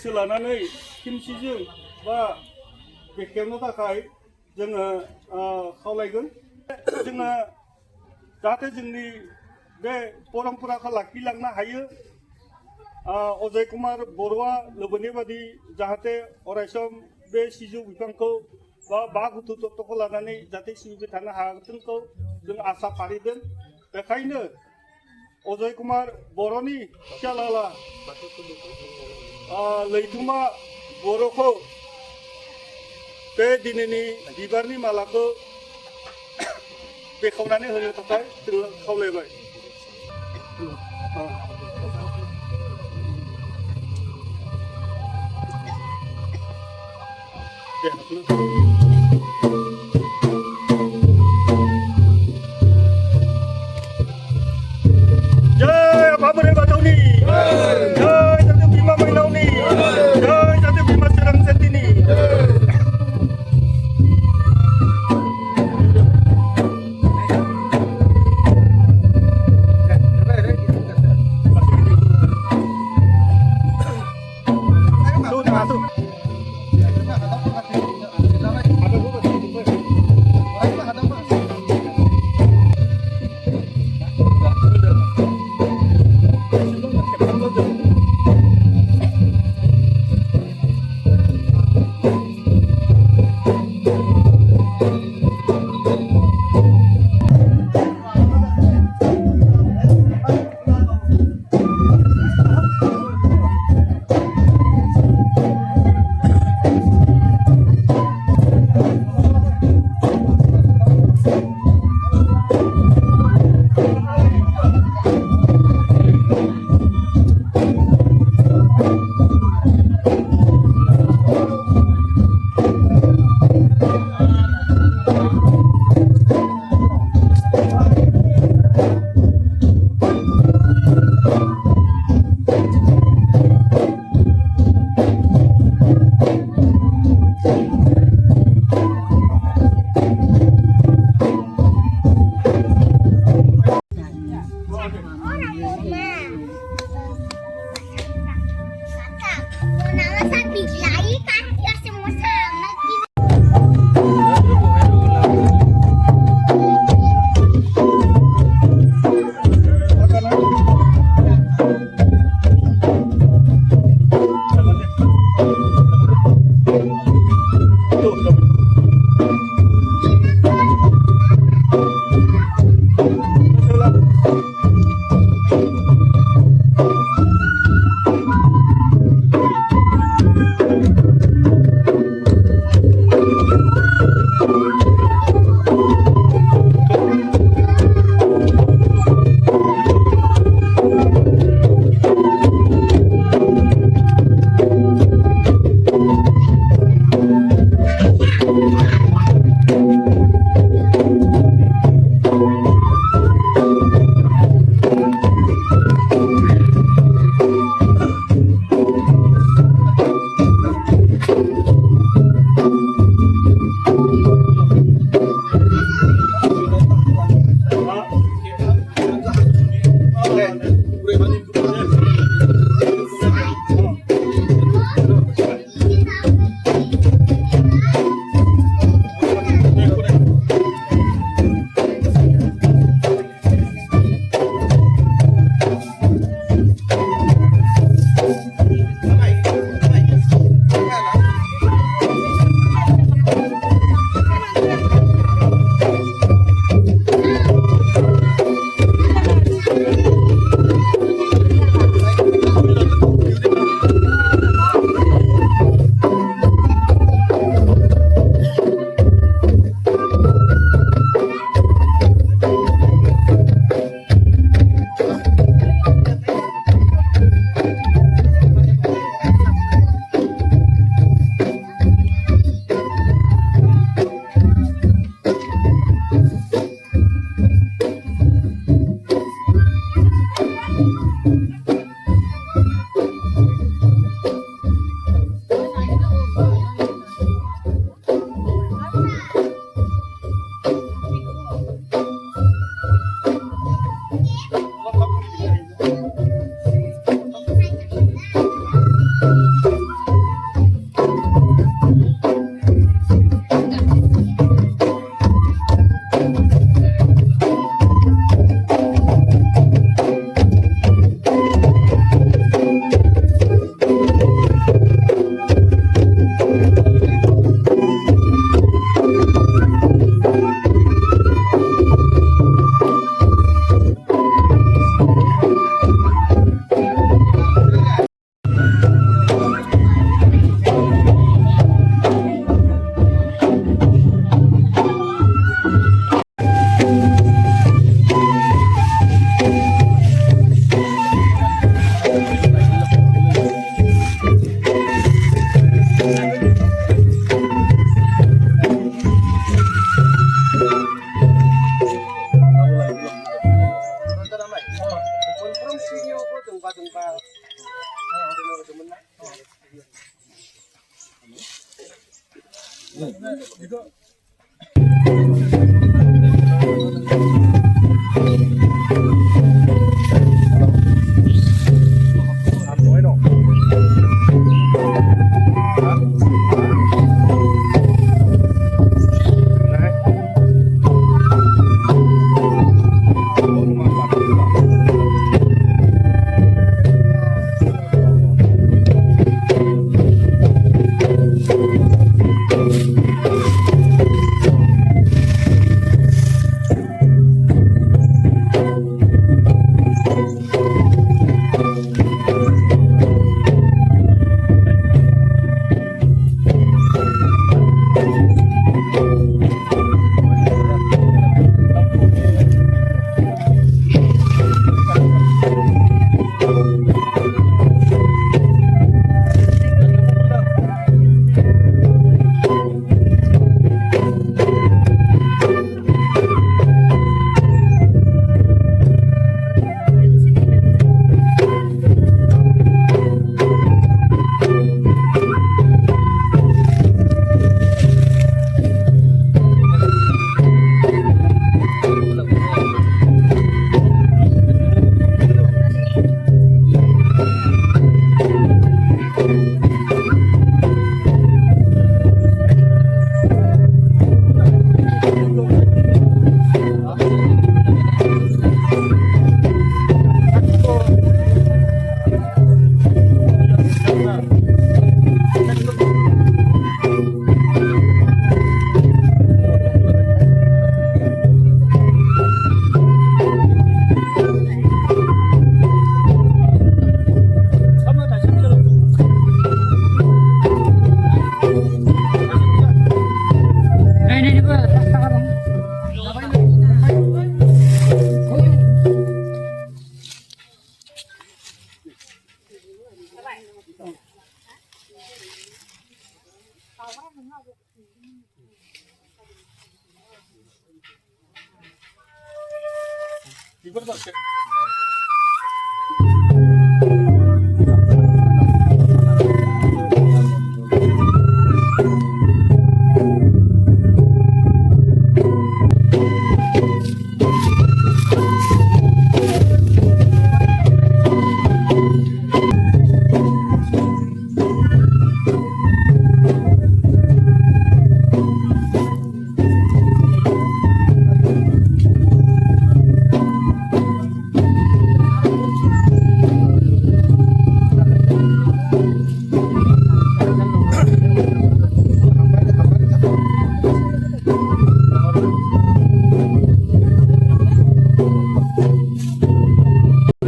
गोसो लानानै खिमसिजों बा बेखेवनो थाखाय जोङो खावलायगोन जोङो जाहाथे जोंनि बे परम्पराखौ लाखिलांनो हायो अजय कुमार बर'आ लुबैनाय बादि जाहाथे अरायसम बे सिजौ बिफांखौ बा गुथु तत्वखौ लानानै जाहाथे सिबिबाय थानो हागोनखौ जों आसा फारिदों बेखायनो अजय कुमार बर'नि फिसाला लैथोमा बर'खौ बे दिनैनि बिबारनि मालाखौ बेखेवनानै होनो थाखाय जोङो खावलायबाय जय बाबुरे बाथौनि जय जाथे बिमा माइनावनि जय जाथे बिमा सोरां साथिनि Tuh,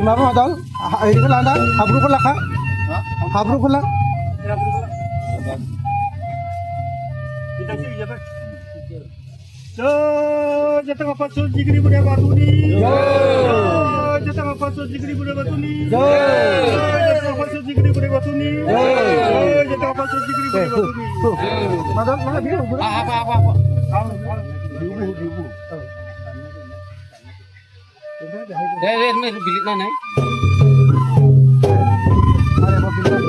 Kenapa Madal? Ini kan landa, habru kan lah kak? Habru kan lah? Jatang apa sul jigri budaya batu ni? Jatang apa sul jigri budaya batu ni? Jatang apa sul jigri budaya batu ni? Jatang apa sul jigri budaya batu ni? Madal mana dia? Apa? Diubu. Ini bilik mana? Ada apa bilang?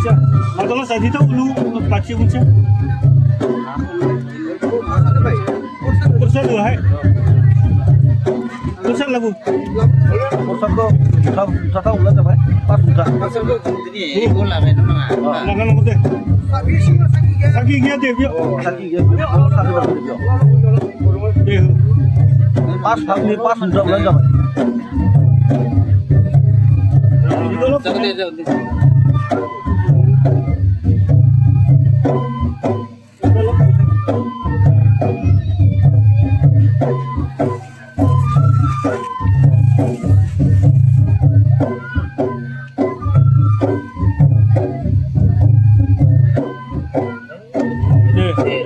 Siya. Matulong sa dito ulu pachi mo siya. Kursa do hai. Kursa lagu. Kursa ko sa ulan sampai pas sudah. Ini bola main mana? Lagan mo de. Sagi gya de bio. Sakit ya. Sakit betul ya. Pas sudah ulan sampai. Jangan.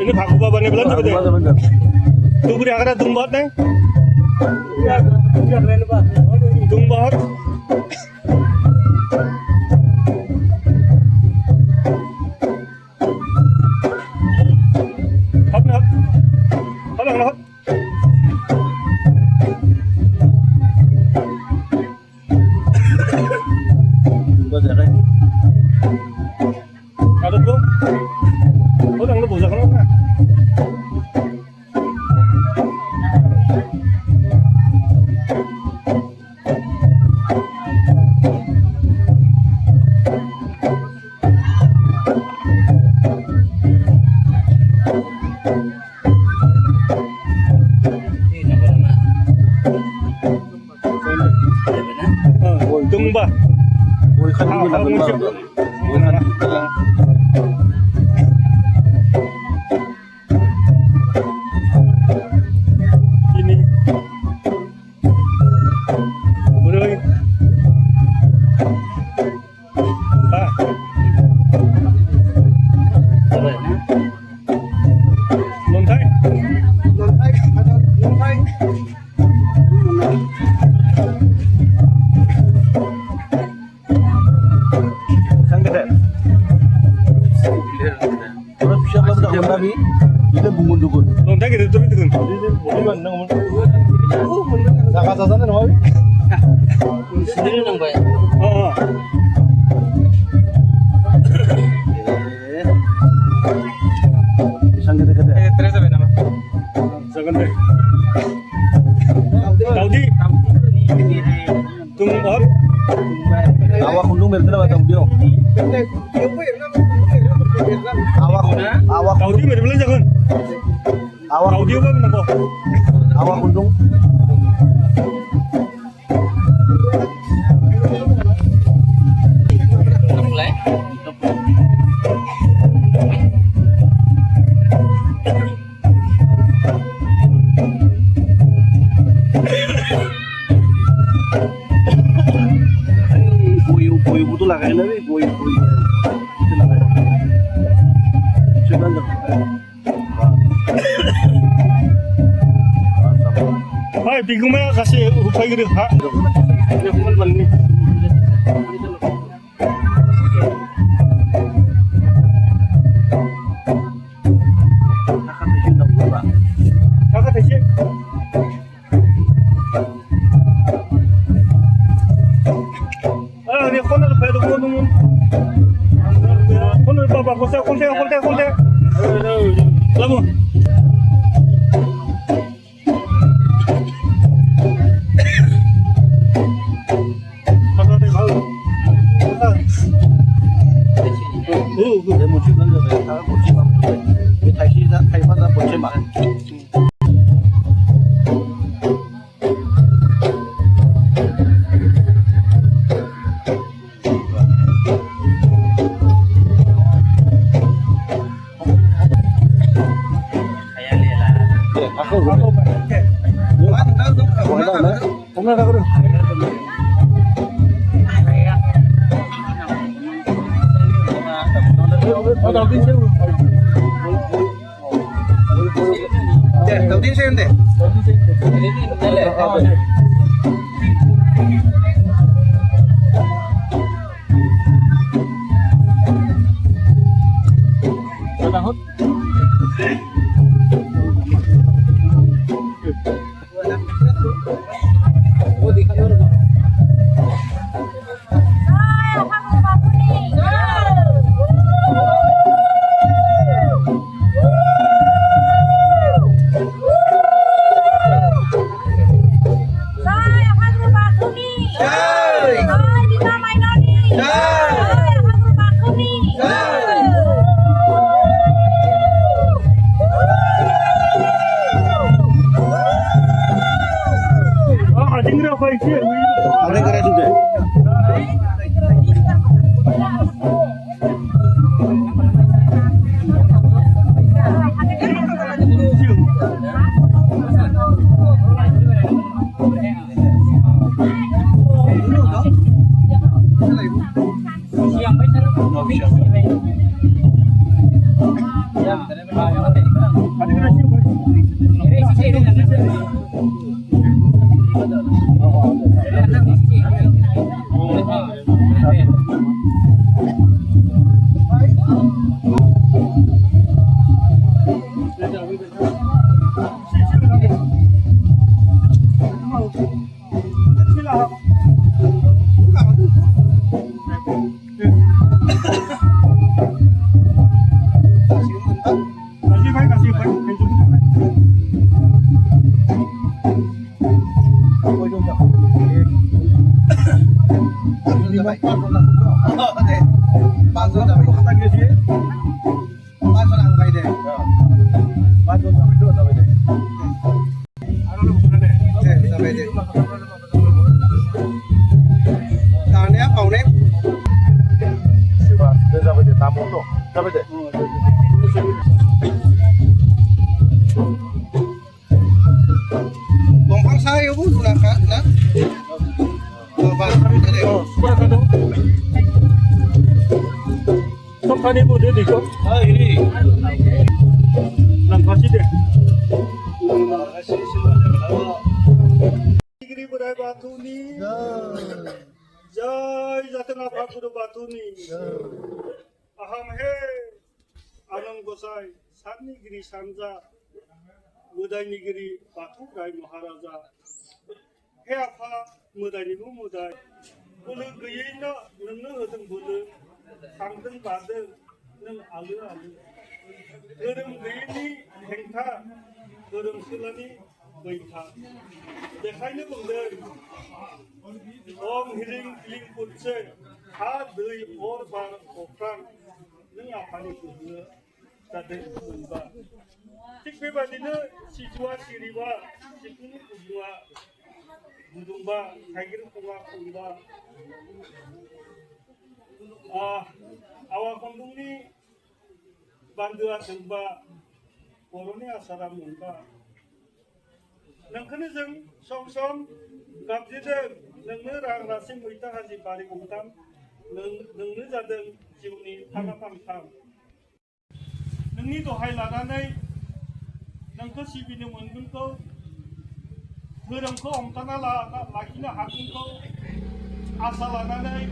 Ini Pak Bapak nih belum betul. Tuh beri agar tumbat nih. Tumbat. Hop nih hop. Hop nih hop. Ada tuh. Oh, đang nó bổ ra không ạ? Tumba. Ôi khăn như là vấn vâng. Ôi khăn như là ini boleh ah lontai sang gede. Orang bisa lah budak lagi. Kita bungun dukun. lontai gitu terus itu kan Ini kan nang mun. Saka-saka nang mau. Sendiri nang bay. oh Sang gede-gede. Terus apa nama? jangan deh Daudi tumbat Awak undung berarti apa dia? Awak Daudi mere belum jangan Daudi apa nampo awak undung. Mulai. Boy betul lah kayaknya nih boy. Itu lah kayaknya. Coba dong. hai bingung mah kasih upaya gitu ha ya kuman nih Akan diundang orang. kakak teh ah dia kontek. Lamu. để một chiếc bánh rồi ta một chiếc bánh rồi cái thay khi ra thay phát ra một chiếc bánh aku không ra đâu được đầu tiên xem deh. Ada kira juga. Tadi bu dia dikot. Ini. Kasih deh. Giri budaya batu ni. Jai jatengah Guru batu ni. Aham he. Anam Gosai. Sani giri sanja. Mudai nigiri batu rai Maharaja. He apa mudai ni bu mudai. Bulu gaya na nengnu huteng bulu. Tangdeng badeng neng alu. Dorong gini hengta, dorong sulani gengta. Dekainya bangder. Om hiring hiling putse, ha dui or bar okang neng apa ni kuda tadi kumba. Tik bebadina situasi riwa, sikuni kumba, budumba, kagir kumba. Awak kandung ni bantuan semba koroni asara mumba. Nangkene jeng som gabjide nangne rang rasing muita haji bari kumtam nangne jadeng jiwni tanapam tam. Nangni dohai ladanai nangko sibini mungkinko धोरोमखौ हमथाना लाखिनो हागोनखौ आसा लानानै